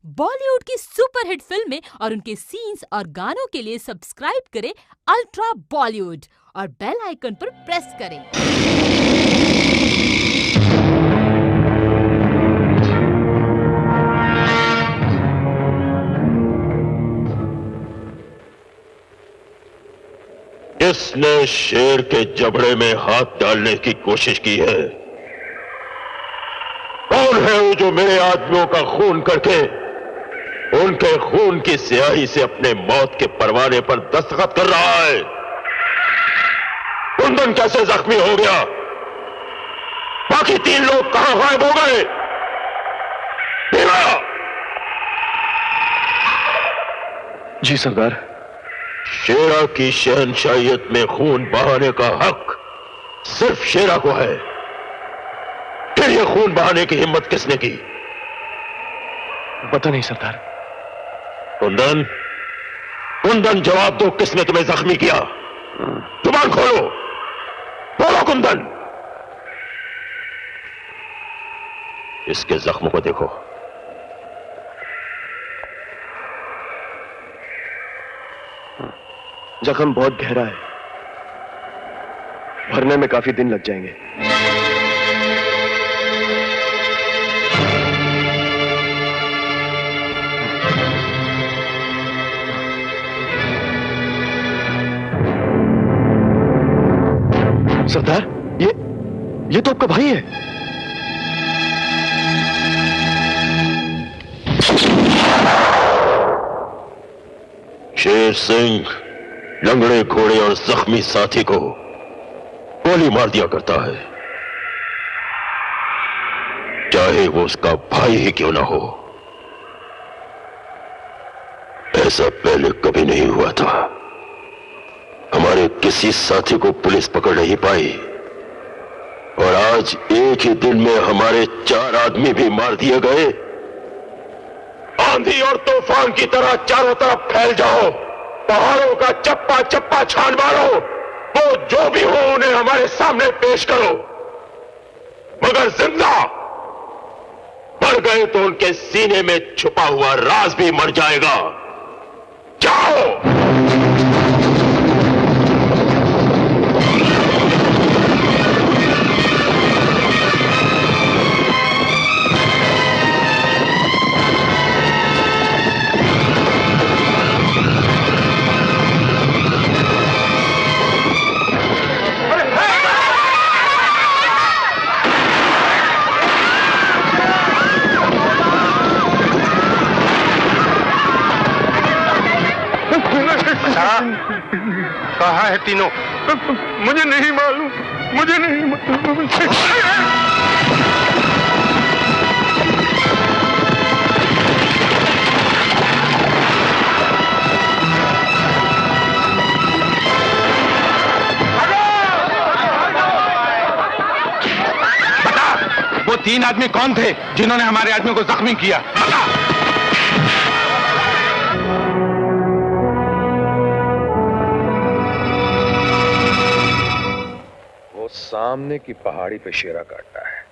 बॉलीवुड की सुपरहिट फिल्में और उनके सीन्स और गानों के लिए सब्सक्राइब करें अल्ट्रा बॉलीवुड और बेल आइकन पर प्रेस करें। किसने शेर के जबड़े में हाथ डालने की कोशिश की है? कौन है वो जो मेरे आदमियों का खून करके उनके खून की स्याही से अपने मौत के परवाने पर दस्तखत कर रहा है? कुंदन कैसे जख्मी हो गया? बाकी 3 लोग कहां गायब हो गए? जी सरदार। शेरा की शहनशाहियत में खून बहाने का हक सिर्फ शेरा को है। फिर यह खून बहाने की हिम्मत किसने की? पता नहीं सरदार। कुंदन, कुंदन जवाब दो, किसने तुम्हें जख्मी किया? जुबान खोलो, बोलो कुंदन। इसके जख्म को देखो। जख्म बहुत गहरा है, भरने में काफी दिन लग जाएंगे। सरदार, ये तो आपका भाई है। शेर सिंह लंगड़े घोड़े और जख्मी साथी को गोली मार दिया करता है, चाहे वो उसका भाई ही क्यों ना हो। ऐसा पहले कभी नहीं हुआ था। हमारे किसी साथी को पुलिस पकड़ नहीं पाई और आज एक ही दिन में हमारे 4 आदमी भी मार दिए गए। आंधी और तूफान की तरह चारों तरफ फैल जाओ, पहाड़ों का चप्पा चप्पा छान मारो, वो जो भी हो उन्हें हमारे सामने पेश करो, मगर जिंदा। मर गए तो उनके सीने में छुपा हुआ राज भी मर जाएगा। जाओ। कहाँ है तीनों? मुझे नहीं मालूम, मुझे नहीं मालूम। बता, वो 3 आदमी कौन थे जिन्होंने हमारे आदमियों को जख्मी किया? बता। सामने की पहाड़ी पे शेरा काटता है,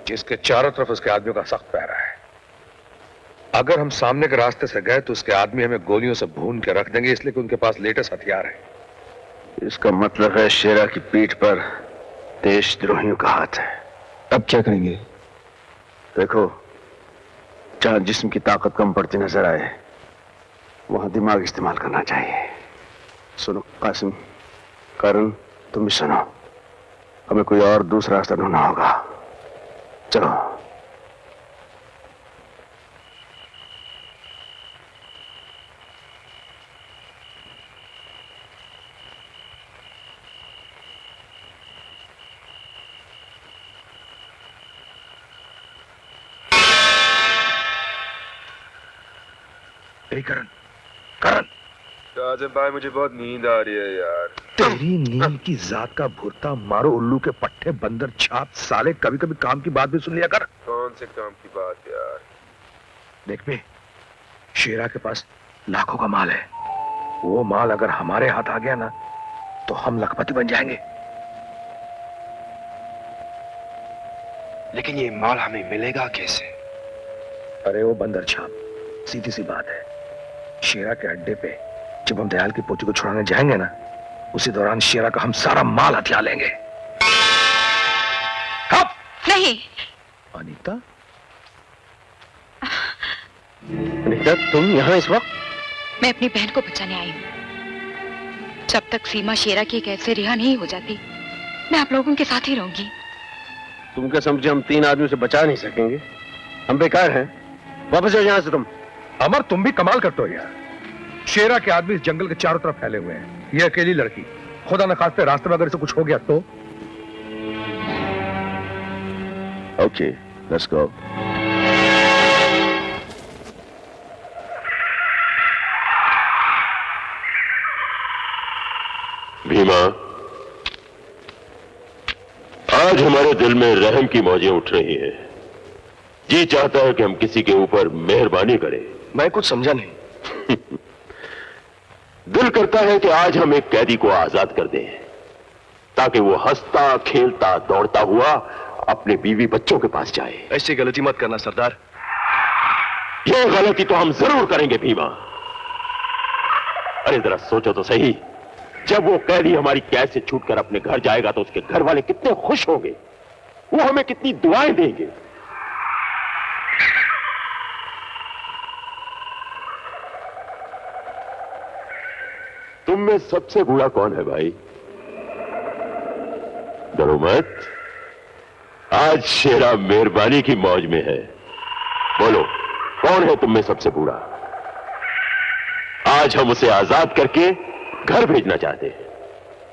जिसके चारों तरफ उसके आदमियों का सख्त पहरा है। अगर हम सामने के रास्ते से गए तो उसके आदमी हमें गोलियों से भून के रख देंगे, इसलिए कि उनके पास लेटेस्ट हथियार है। इसका मतलब है शेरा की पीठ पर देशद्रोहियों का हाथ है। अब क्या करेंगे? देखो, जहां जिस्म की ताकत कम पड़ती नजर आए वहां दिमाग इस्तेमाल करना चाहिए। सुनो कासिम, करण, तुम भी सुनो। हमें कोई और दूसरा रास्ता ढूंढना होगा। चलो। करण, करण। आजम भाई, मुझे बहुत नींद आ रही है यार। तेरी नींद की जात का भुरता मारो उल्लू के पट्टे बंदर छाप साले, कभी कभी काम की बात भी सुन लिया कर। कौन से काम की बात यार? देख बे, शेरा के पास लाखों का माल है। वो माल अगर हमारे हाथ आ गया ना तो हम लखपति बन जाएंगे। लेकिन ये माल हमें मिलेगा कैसे? अरे वो बंदर छाप सीधी सी बात है, शेरा के अड्डे पे जब हम दयाल की पोती को छुड़ाने जाएंगे ना, उसी दौरान शेरा का हम सारा माल हथिया लेंगे। नहीं। अनीता, अनीता तुम यहाँ इस वक्त? मैं अपनी बहन को बचाने आई हूँ। जब तक सीमा शेरा की कैद से रिहा नहीं हो जाती, मैं आप लोगों के साथ ही रहूंगी। तुम क्या समझे हम 3 आदमियों से बचा नहीं सकेंगे? हम बेकार हैं। वापस जाओ यहाँ से तुम। अमर, तुम भी कमाल करते हो यार। शेरा के आदमी इस जंगल के चारों तरफ फैले हुए हैं। ये अकेली लड़की, खुदा न खास्ते रास्ते में अगर इसे कुछ हो गया तो? Okay, let's go. भीमा, आज हमारे दिल में रहम की मौजें उठ रही हैं। जी चाहता है कि हम किसी के ऊपर मेहरबानी करें। मैं कुछ समझा नहीं। दिल करता है कि आज हम एक कैदी को आजाद कर दें, ताकि वो हंसता खेलता दौड़ता हुआ अपने बीवी बच्चों के पास जाए। ऐसी गलती मत करना सरदार। ये गलती तो हम जरूर करेंगे भीमा। अरे जरा सोचो तो सही, जब वो कैदी हमारी कैद से छूटकर अपने घर जाएगा तो उसके घर वाले कितने खुश होंगे, वो हमें कितनी दुआएं देंगे। तुम में सबसे बूढ़ा कौन है भाई? डरो मत, आज शेरा मेहरबानी की मौज में है। बोलो, कौन है तुम में सबसे बूढ़ा? आज हम उसे आजाद करके घर भेजना चाहते हैं।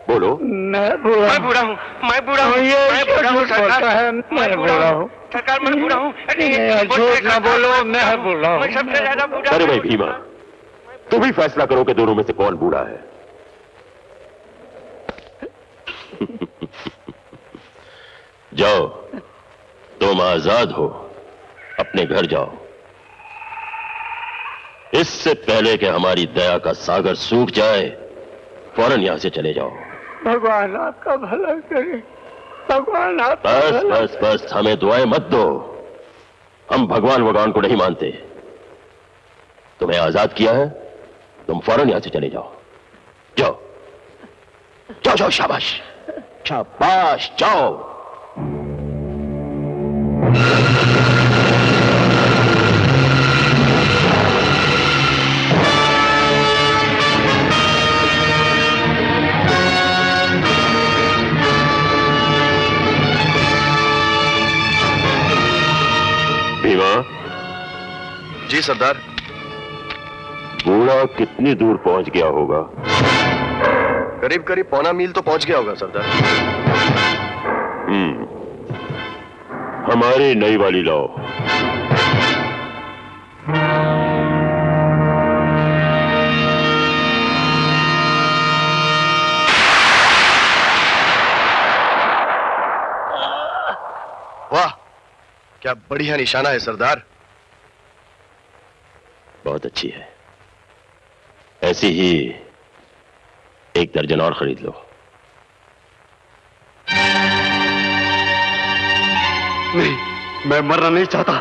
बोलो। मैं बूढ़ा हूँ, मैं बूढ़ा हूँ, मैं बूढ़ा हूँ सरकार, मैं बूढ़ा हूँ सरकार, मैं बूढ़ा हूँ। झूठ ना बोलो, मैं बूढ़ा हूँ, मैं सबसे ज्यादा बूढ़ा। अरे भाई भीमा, तुम ही फैसला करो कि दोनों में से कौन बूढ़ा है। जाओ, तुम आजाद हो, अपने घर जाओ। इससे पहले कि हमारी दया का सागर सूख जाए, फौरन यहां से चले जाओ। भगवान आपका भला करे, भगवान आपका बस बस बस, हमें दुआएं मत दो। हम भगवान भगवान को नहीं मानते। तुम्हें आजाद किया है, तुम फौरन यहां से चले जाओ। जाओ जाओ जाओ, शाबाश शाबाश, जाओ। भीमा। जी सरदार। बूढ़ा कितनी दूर पहुंच गया होगा? करीब करीब 1.25 मील तो पहुंच गया होगा सरदार। हमारी नई वाली लाओ। वाह, क्या बढ़िया निशाना है सरदार। बहुत अच्छी है, ऐसी ही 1 दर्जन और खरीद लो। नहीं, मैं मरना नहीं चाहता।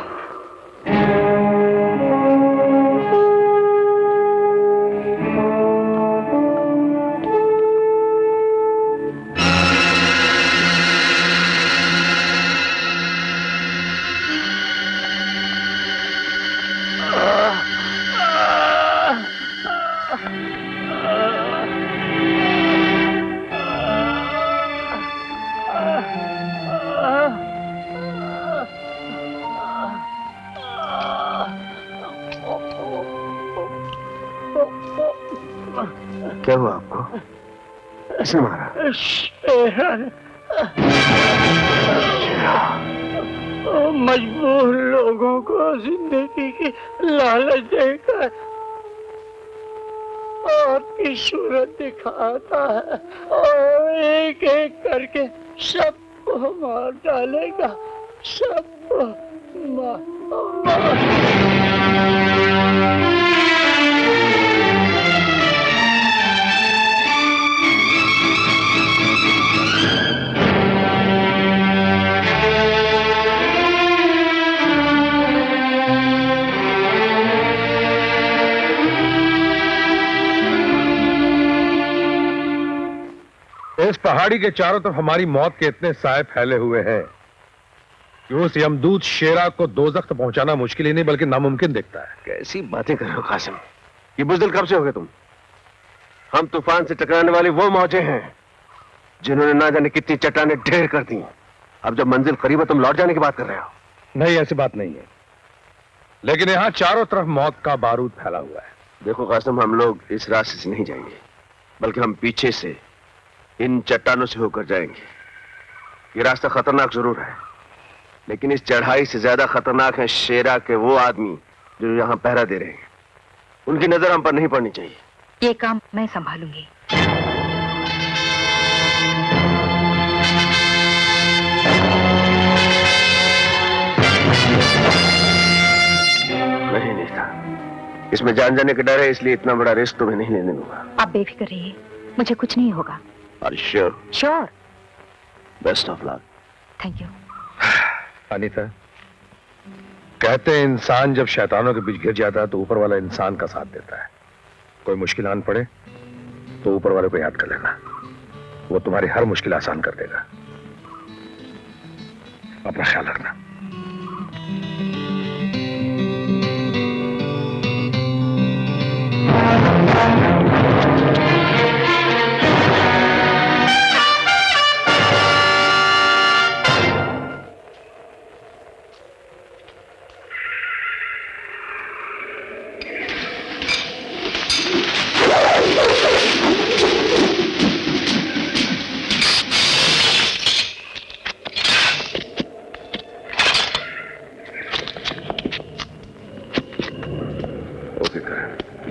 क्या हुआ आपको? किसने मारा? मजबूर लोगों को जिंदगी की लालच देकर आपकी सूरत दिखाता है और एक एक करके सबको मार डालेगा, सबको मार। इस पहाड़ी के चारों तरफ हमारी मौत के इतने साए फैले हुए हैं कि उस यमदूत शेरा को दोजख तक पहुंचाना मुश्किल ही नहीं बल्कि नामुमकिन दिखता है। कैसी बातें कर रहे हो कासिम? ये बुज़दिल कब से हो गए तुम? हम तूफान से टकराने वाली वो मौजें हैं जिन्होंने ना जाने कितनी चट्टानें ढेर कर दी। अब जब मंजिल करीब है तुम लौट जाने की बात कर रहे हो? नहीं, ऐसी बात नहीं है, लेकिन यहां चारों तरफ मौत का बारूद फैला हुआ है। देखो कासिम, हम लोग इस रास्ते से नहीं जाएंगे, बल्कि हम पीछे से इन चट्टानों से होकर जाएंगे। ये रास्ता खतरनाक जरूर है, लेकिन इस चढ़ाई से ज्यादा खतरनाक है शेरा के वो आदमी जो यहां पहरा दे रहे हैं। उनकी नजर हम पर नहीं पड़नी चाहिए। ये काम मैं संभालूंगी। नहीं था, इसमें जान जाने का डर है, इसलिए इतना बड़ा रिस्क तुम्हें नहीं लेने दूंगा। आप बेफिक्र रहिए, मुझे कुछ नहीं होगा। Sure? Sure. Best of luck. Thank you. Anita, कहते हैं इंसान जब शैतानों के बीच गिर जाता है तो ऊपर वाला इंसान का साथ देता है। कोई मुश्किल आन पड़े तो ऊपर वाले को याद कर लेना, वो तुम्हारी हर मुश्किल आसान कर देगा। अपना ख्याल रखना।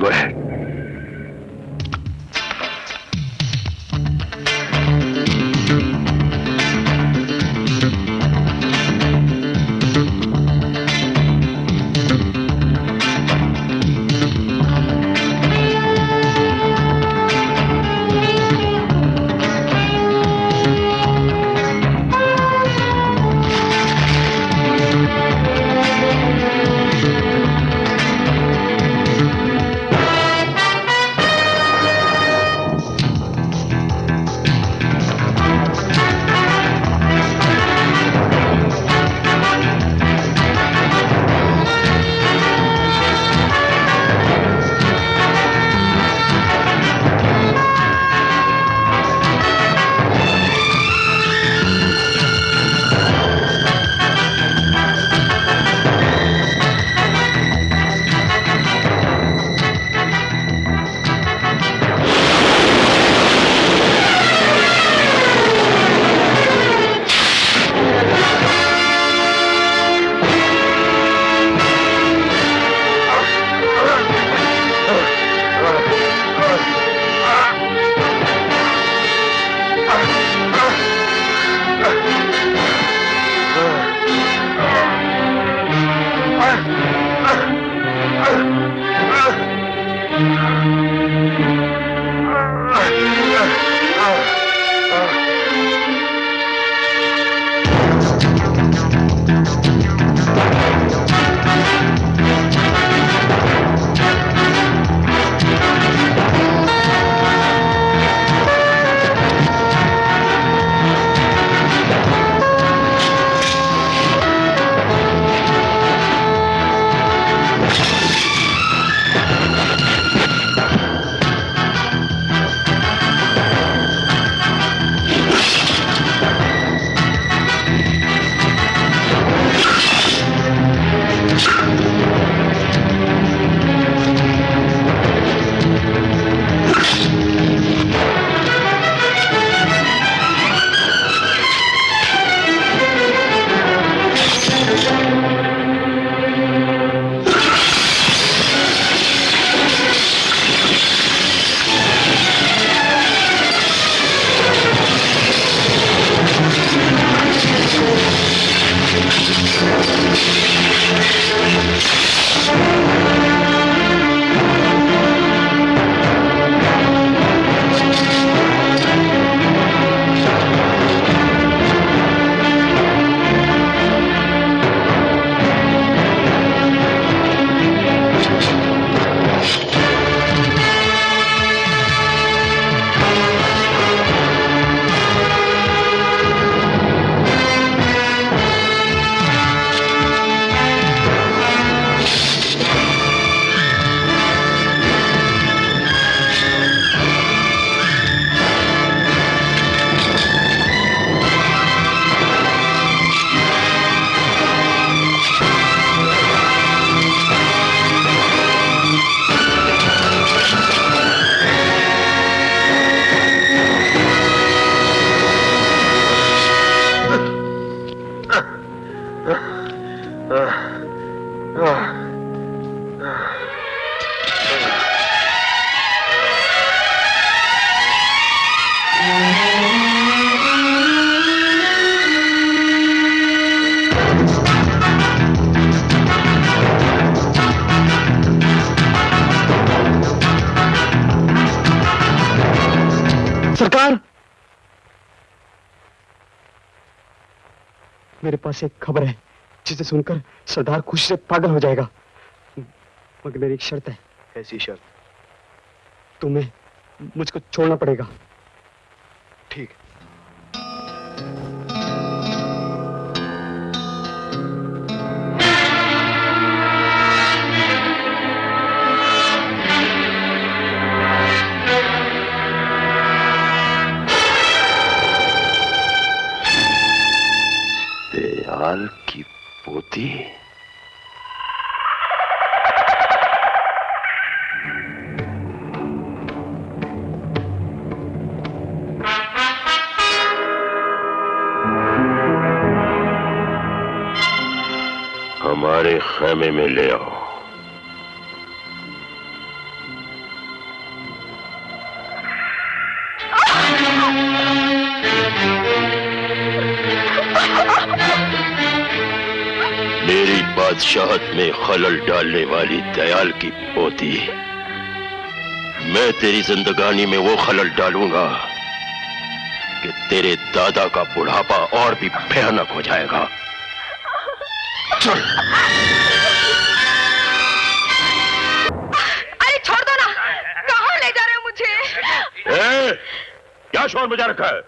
Go ahead. सरकार, मेरे पास एक खबर है जिसे सुनकर सरदार खुशी से पागल हो जाएगा, मगर मेरी एक शर्त है। ऐसी शर्त? तुम्हें मुझको छोड़ना पड़ेगा। ठीक। दयाल की पोती? हमारे खेमे में ले आओ। मेरी बादशाहत में खलल डालने वाली दयाल की पोती, मैं तेरी जिंदगानी में वो खलल डालूंगा कि तेरे दादा का बुढ़ापा और भी भयानक हो जाएगा। चल। अरे छोड़ दो ना, कहाँ ले जा रहे हो मुझे? क्या शोर मचा रखा है?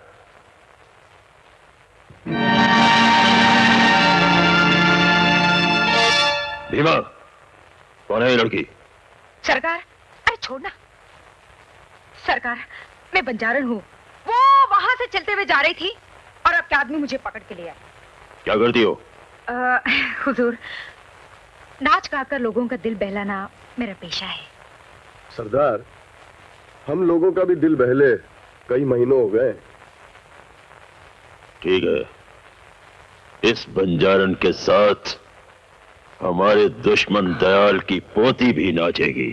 भीमा, कौन है ये लड़की? सरकार, अरे छोड़ना। सरकार, मैं बंजारन हूँ। वो वहां से चलते हुए जा रही थी और आपके आदमी मुझे पकड़ के ले आए। क्या करती हो? हुजूर, नाच गाकर लोगों का दिल बहलाना मेरा पेशा है। सरदार, हम लोगों का भी दिल बहले कई महीनों हो गए। ठीक है, इस बंजारन के साथ हमारे दुश्मन दयाल की पोती भी नाचेगी।